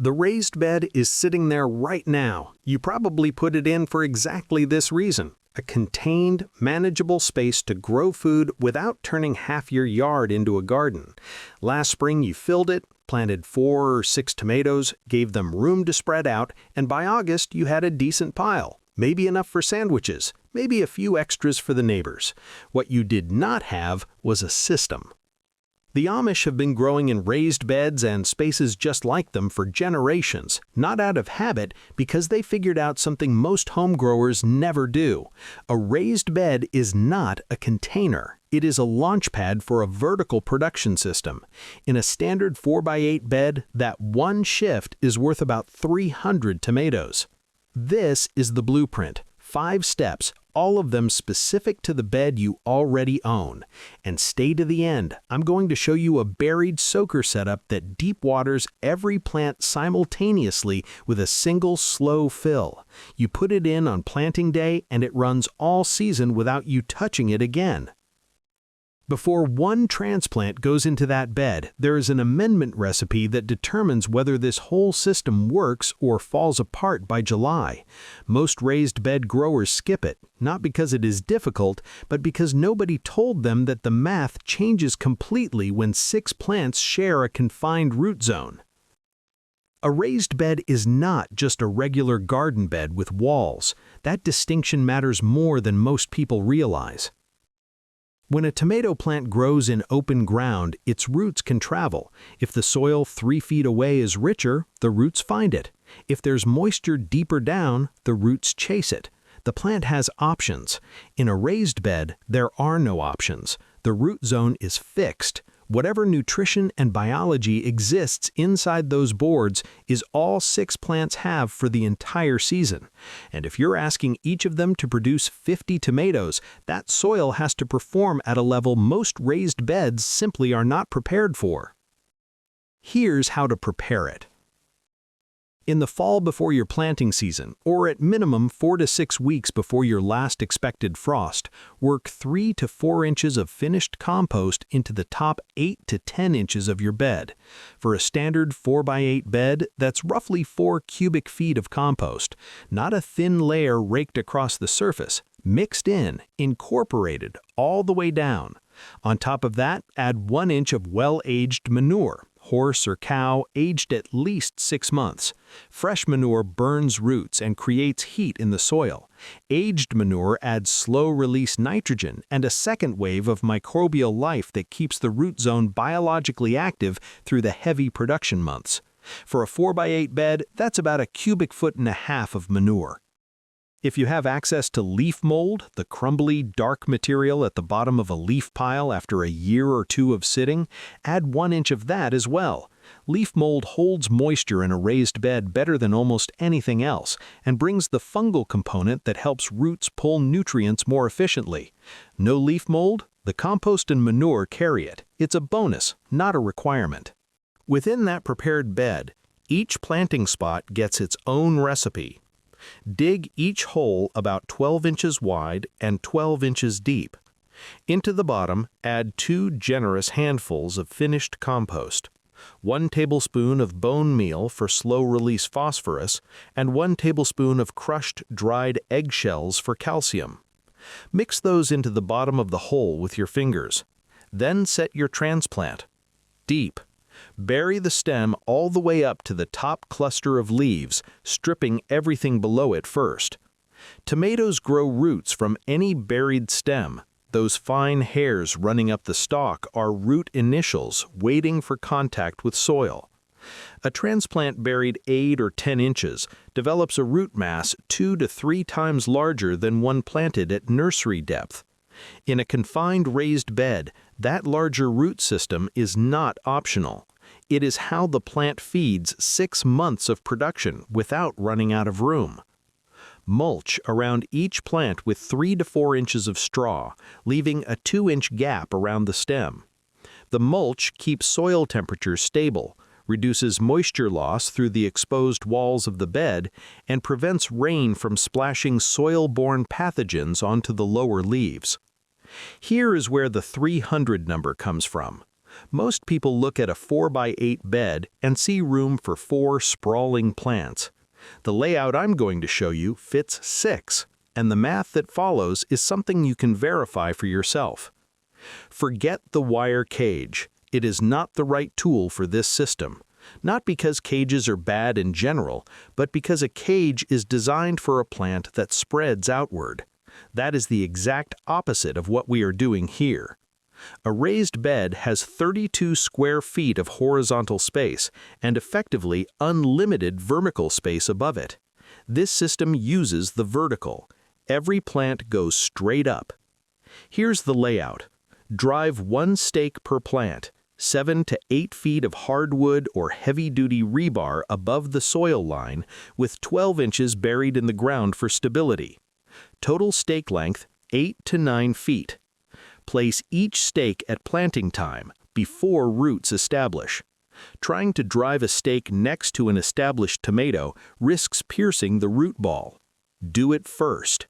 The raised bed is sitting there right now. You probably put it in for exactly this reason: a contained, manageable space to grow food without turning half your yard into a garden. Last spring you filled it, planted 4 or 6 tomatoes, gave them room to spread out, and by August you had a decent pile. Maybe enough for sandwiches, maybe a few extras for the neighbors. What you did not have was a system. The Amish have been growing in raised beds and spaces just like them for generations, not out of habit, because they figured out something most home growers never do. A raised bed is not a container. It is a launch pad for a vertical production system. In a standard 4x8 bed, that one shift is worth about 300 tomatoes. This is the blueprint. 5 steps, all of them specific to the bed you already own. And stay to the end. I'm going to show you a buried soaker setup that deep waters every plant simultaneously with a single slow fill. You put it in on planting day and it runs all season without you touching it again. Before one transplant goes into that bed, there is an amendment recipe that determines whether this whole system works or falls apart by July. Most raised bed growers skip it, not because it is difficult, but because nobody told them that the math changes completely when 6 plants share a confined root zone. A raised bed is not just a regular garden bed with walls. That distinction matters more than most people realize. When a tomato plant grows in open ground, its roots can travel. If the soil 3 feet away is richer, the roots find it. If there's moisture deeper down, the roots chase it. The plant has options. In a raised bed, there are no options. The root zone is fixed. Whatever nutrition and biology exists inside those boards is all 6 plants have for the entire season. And if you're asking each of them to produce 50 tomatoes, that soil has to perform at a level most raised beds simply are not prepared for. Here's how to prepare it. In the fall before your planting season, or at minimum 4 to 6 weeks before your last expected frost, work 3 to 4 inches of finished compost into the top 8 to 10 inches of your bed. For a standard 4x8 bed, that's roughly 4 cubic feet of compost, not a thin layer raked across the surface, mixed in, incorporated all the way down. On top of that, add 1 inch of well-aged manure. Horse or cow, aged at least 6 months. Fresh manure burns roots and creates heat in the soil. Aged manure adds slow-release nitrogen and a second wave of microbial life that keeps the root zone biologically active through the heavy production months. For a 4x8 bed, that's about 1.5 cubic feet of manure. If you have access to leaf mold, the crumbly, dark material at the bottom of a leaf pile after a year or 2 of sitting, add 1 inch of that as well. Leaf mold holds moisture in a raised bed better than almost anything else and brings the fungal component that helps roots pull nutrients more efficiently. No leaf mold? The compost and manure carry it. It's a bonus, not a requirement. Within that prepared bed, each planting spot gets its own recipe. Dig each hole about 12 inches wide and 12 inches deep. Into the bottom, add 2 generous handfuls of finished compost, 1 tablespoon of bone meal for slow-release phosphorus, and 1 tablespoon of crushed dried eggshells for calcium. Mix those into the bottom of the hole with your fingers. Then set your transplant. Deep. Bury the stem all the way up to the top cluster of leaves, stripping everything below it first. Tomatoes grow roots from any buried stem. Those fine hairs running up the stalk are root initials waiting for contact with soil. A transplant buried 8 or 10 inches develops a root mass 2 to 3 times larger than one planted at nursery depth. In a confined raised bed, that larger root system is not optional. It is how the plant feeds 6 months of production without running out of room. Mulch around each plant with 3 to 4 inches of straw, leaving a 2-inch gap around the stem. The mulch keeps soil temperature stable, reduces moisture loss through the exposed walls of the bed, and prevents rain from splashing soil-borne pathogens onto the lower leaves. Here is where the 300 number comes from. Most people look at a 4x8 bed and see room for 4 sprawling plants. The layout I'm going to show you fits 6, and the math that follows is something you can verify for yourself. Forget the wire cage. It is not the right tool for this system. Not because cages are bad in general, but because a cage is designed for a plant that spreads outward. That is the exact opposite of what we are doing here. A raised bed has 32 square feet of horizontal space and effectively unlimited vertical space above it. This system uses the vertical. Every plant goes straight up. Here's the layout. Drive 1 stake per plant, 7 to 8 feet of hardwood or heavy-duty rebar above the soil line with 12 inches buried in the ground for stability. Total stake length, 8 to 9 feet. Place each stake at planting time, before roots establish. Trying to drive a stake next to an established tomato risks piercing the root ball. Do it first.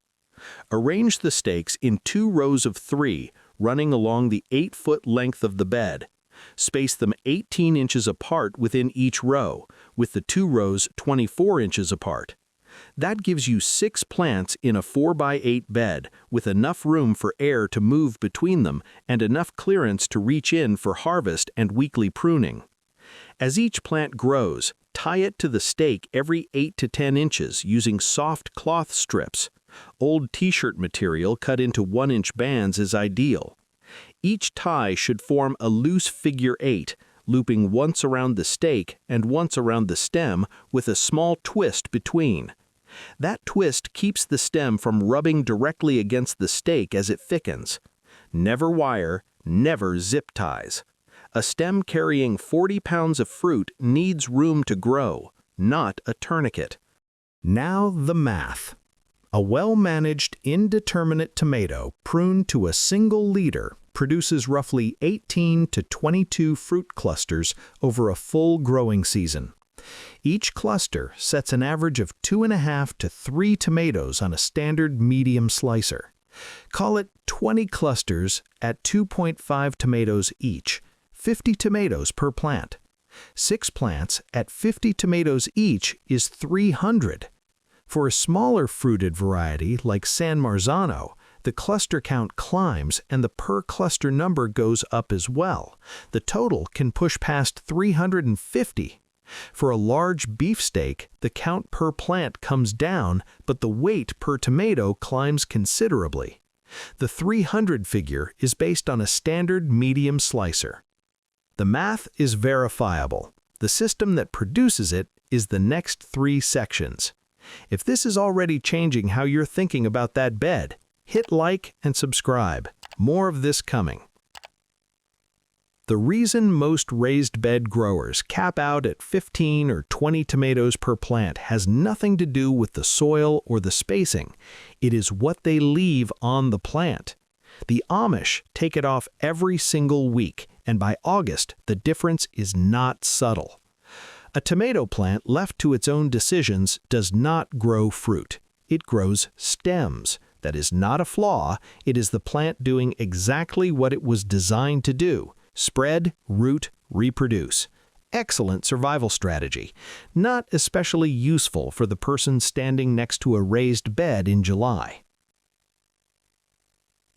Arrange the stakes in 2 rows of 3, running along the 8-foot length of the bed. Space them 18 inches apart within each row, with the 2 rows 24 inches apart. That gives you 6 plants in a 4x8 bed, with enough room for air to move between them and enough clearance to reach in for harvest and weekly pruning. As each plant grows, tie it to the stake every 8 to 10 inches using soft cloth strips. Old t-shirt material cut into 1-inch bands is ideal. Each tie should form a loose figure 8, looping once around the stake and once around the stem with a small twist between. That twist keeps the stem from rubbing directly against the stake as it thickens. Never wire, never zip ties. A stem carrying 40 pounds of fruit needs room to grow, not a tourniquet. Now the math. A well-managed, indeterminate tomato pruned to a single leader produces roughly 18 to 22 fruit clusters over a full growing season. Each cluster sets an average of 2.5 to 3 tomatoes on a standard medium slicer. Call it 20 clusters at 2.5 tomatoes each, 50 tomatoes per plant. 6 plants at 50 tomatoes each is 300. For a smaller fruited variety like San Marzano, the cluster count climbs and the per cluster number goes up as well. The total can push past 350. For a large beefsteak, the count per plant comes down, but the weight per tomato climbs considerably. The 300 figure is based on a standard medium slicer. The math is verifiable. The system that produces it is the next 3 sections. If this is already changing how you're thinking about that bed, hit like and subscribe. More of this coming. The reason most raised bed growers cap out at 15 or 20 tomatoes per plant has nothing to do with the soil or the spacing. It is what they leave on the plant. The Amish take it off every single week, and by August, the difference is not subtle. A tomato plant left to its own decisions does not grow fruit. It grows stems. That is not a flaw. It is the plant doing exactly what it was designed to do: spread, root, reproduce. Excellent survival strategy. Not especially useful for the person standing next to a raised bed in July.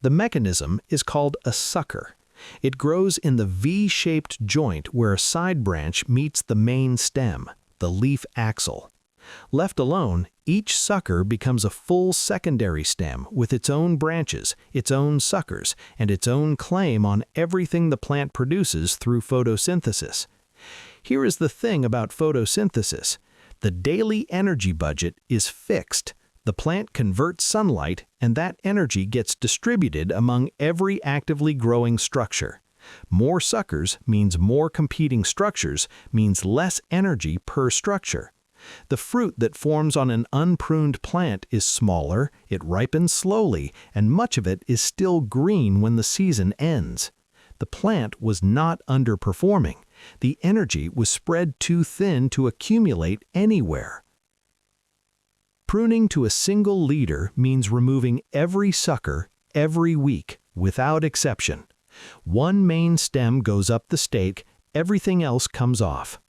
The mechanism is called a sucker. It grows in the V-shaped joint where a side branch meets the main stem, the leaf axil. Left alone, each sucker becomes a full secondary stem with its own branches, its own suckers, and its own claim on everything the plant produces through photosynthesis. Here is the thing about photosynthesis. The daily energy budget is fixed. The plant converts sunlight, and that energy gets distributed among every actively growing structure. More suckers means more competing structures, means less energy per structure. The fruit that forms on an unpruned plant is smaller, it ripens slowly, and much of it is still green when the season ends. The plant was not underperforming. The energy was spread too thin to accumulate anywhere. Pruning to a single leader means removing every sucker every week, without exception. One main stem goes up the stake, everything else comes off.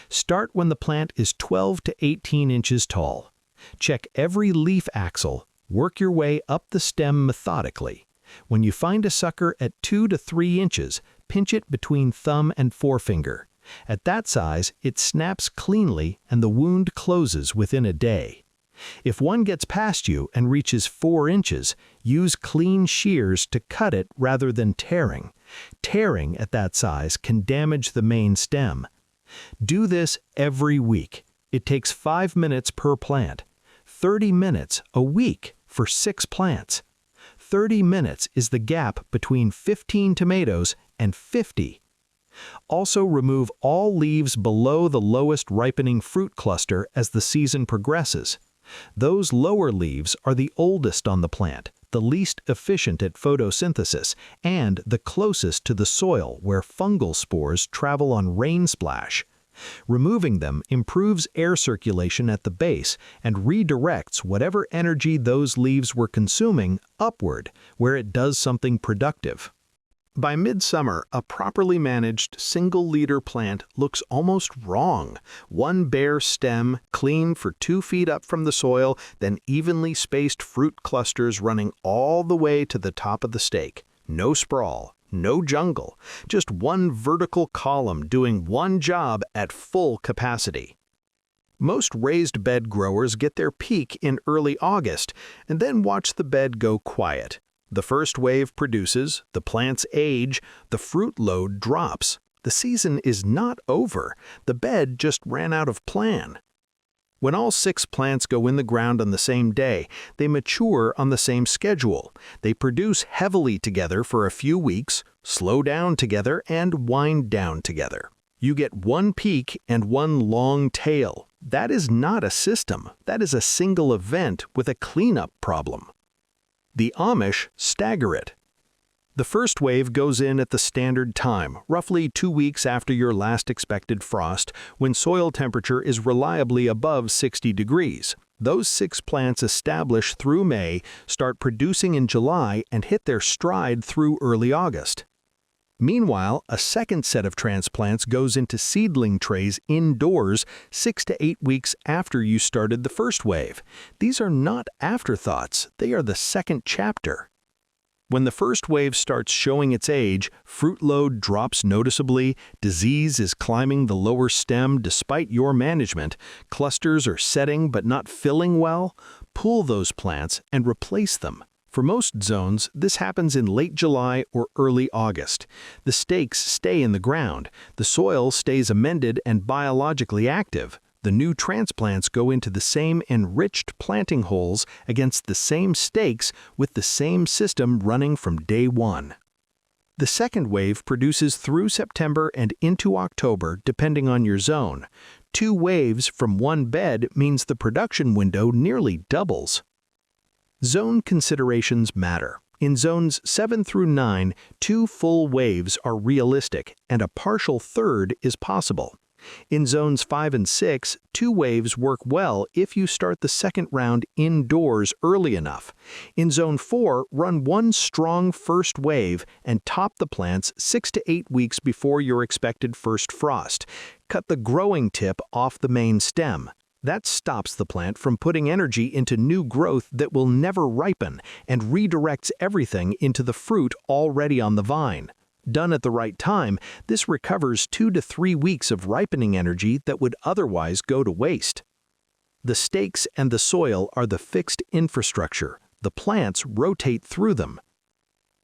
Start when the plant is 12 to 18 inches tall. Check every leaf axil, work your way up the stem methodically. When you find a sucker at 2 to 3 inches, pinch it between thumb and forefinger. At that size, it snaps cleanly and the wound closes within a day. If one gets past you and reaches 4 inches, use clean shears to cut it rather than tearing. Tearing at that size can damage the main stem. Do this every week. It takes 5 minutes per plant. 30 minutes a week for 6 plants. 30 minutes is the gap between 15 tomatoes and 50. Also remove all leaves below the lowest ripening fruit cluster as the season progresses. Those lower leaves are the oldest on the plant, the least efficient at photosynthesis, and the closest to the soil where fungal spores travel on rain splash. Removing them improves air circulation at the base and redirects whatever energy those leaves were consuming upward, where it does something productive. By midsummer, a properly managed single-leader plant looks almost wrong. One bare stem, clean for 2 feet up from the soil, then evenly spaced fruit clusters running all the way to the top of the stake. No sprawl, no jungle, just one vertical column doing one job at full capacity. Most raised bed growers get their peak in early August and then watch the bed go quiet. The first wave produces, the plants age, the fruit load drops. The season is not over. The bed just ran out of plan. When all 6 plants go in the ground on the same day, they mature on the same schedule. They produce heavily together for a few weeks, slow down together, and wind down together. You get one peak and one long tail. That is not a system. That is a single event with a cleanup problem. The Amish stagger it. The first wave goes in at the standard time, roughly 2 weeks after your last expected frost, when soil temperature is reliably above 60 degrees. Those 6 plants establish through May, start producing in July, and hit their stride through early August. Meanwhile, a second set of transplants goes into seedling trays indoors 6 to 8 weeks after you started the first wave. These are not afterthoughts, they are the second chapter. When the first wave starts showing its age, fruit load drops noticeably, disease is climbing the lower stem despite your management, clusters are setting but not filling well, pull those plants and replace them. For most zones, this happens in late July or early August. The stakes stay in the ground, the soil stays amended and biologically active. The new transplants go into the same enriched planting holes against the same stakes with the same system running from day one. The second wave produces through September and into October depending on your zone. 2 waves from one bed means the production window nearly doubles. Zone considerations matter. In zones 7 through 9, 2 full waves are realistic and a partial third is possible. In zones 5 and 6, 2 waves work well if you start the second round indoors early enough. In zone 4, run one strong first wave and top the plants 6 to 8 weeks before your expected first frost. Cut the growing tip off the main stem. That stops the plant from putting energy into new growth that will never ripen and redirects everything into the fruit already on the vine. Done at the right time, this recovers 2 to 3 weeks of ripening energy that would otherwise go to waste. The stakes and the soil are the fixed infrastructure. The plants rotate through them.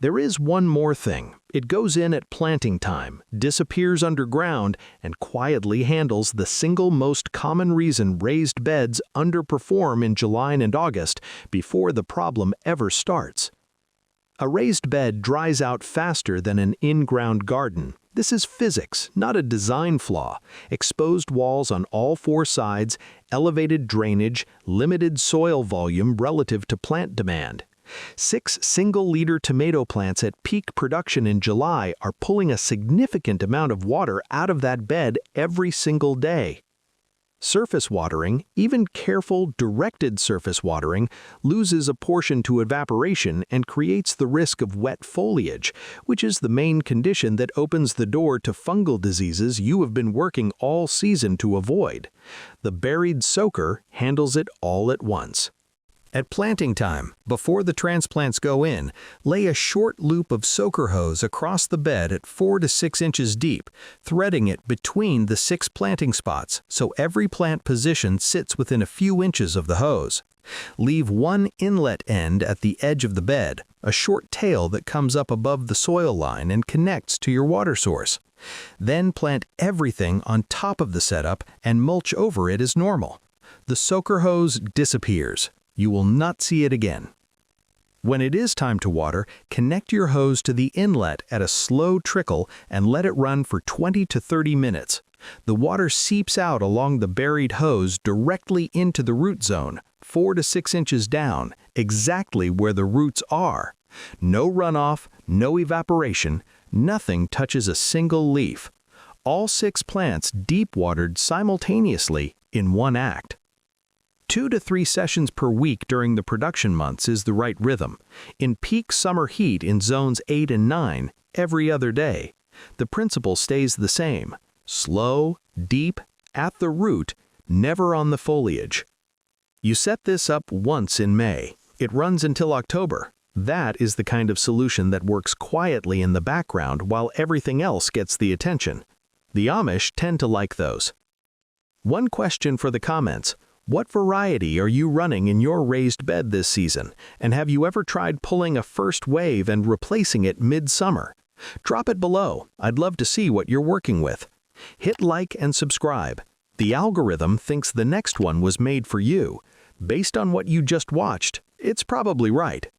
There is one more thing. It goes in at planting time, disappears underground, and quietly handles the single most common reason raised beds underperform in July and August before the problem ever starts. A raised bed dries out faster than an in-ground garden. This is physics, not a design flaw. Exposed walls on all 4 sides, elevated drainage, limited soil volume relative to plant demand. 6 single-liter tomato plants at peak production in July are pulling a significant amount of water out of that bed every single day. Surface watering, even careful, directed surface watering, loses a portion to evaporation and creates the risk of wet foliage, which is the main condition that opens the door to fungal diseases you have been working all season to avoid. The buried soaker handles it all at once. At planting time, before the transplants go in, lay a short loop of soaker hose across the bed at 4 to 6 inches deep, threading it between the 6 planting spots so every plant position sits within a few inches of the hose. Leave one inlet end at the edge of the bed, a short tail that comes up above the soil line and connects to your water source. Then plant everything on top of the setup and mulch over it as normal. The soaker hose disappears. You will not see it again. When it is time to water, connect your hose to the inlet at a slow trickle and let it run for 20 to 30 minutes. The water seeps out along the buried hose directly into the root zone, 4 to 6 inches down, exactly where the roots are. No runoff, no evaporation, nothing touches a single leaf. All 6 plants deep watered simultaneously in one act. 2 to 3 sessions per week during the production months is the right rhythm. In peak summer heat in zones 8 and 9, every other day. The principle stays the same. Slow, deep, at the root, never on the foliage. You set this up once in May. It runs until October. That is the kind of solution that works quietly in the background while everything else gets the attention. The Amish tend to like those. One question for the comments. What variety are you running in your raised bed this season, and have you ever tried pulling a first wave and replacing it mid-summer? Drop it below. I'd love to see what you're working with. Hit like and subscribe. The algorithm thinks the next one was made for you. Based on what you just watched, it's probably right.